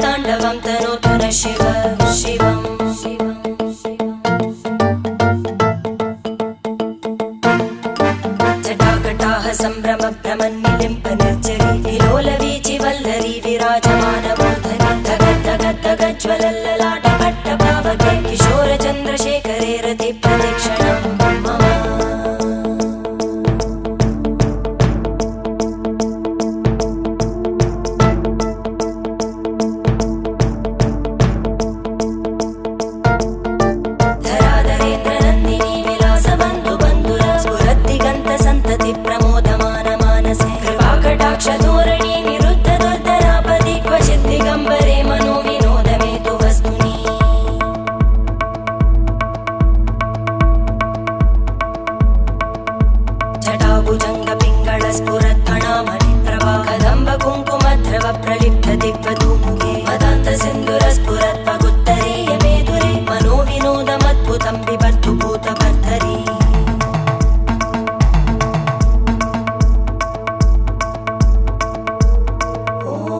ताण्डवं तनोतु न शिव शिवम् जटाकटाः सम्भ्रम भ्रमन्निलिम्प निर्जरी विलोलवीचि वल्लरी विराजमानमूर्धनि धगज्ज्वलल्ललाटपट्टपावके किशोरचन्द्रशेखरे रति प्रतीक्षणं मम धोरणी निरुद्ध दुर्धरापदि क्वचित् दिगम्बरे मनो विनोदमेतु वस्तुनि जटाभुजङ्ग पिङ्गळ स्फुरत्फणामणि प्रभा कदम्ब कुङ्कुमद्रव प्रलिप्त दिग्वत्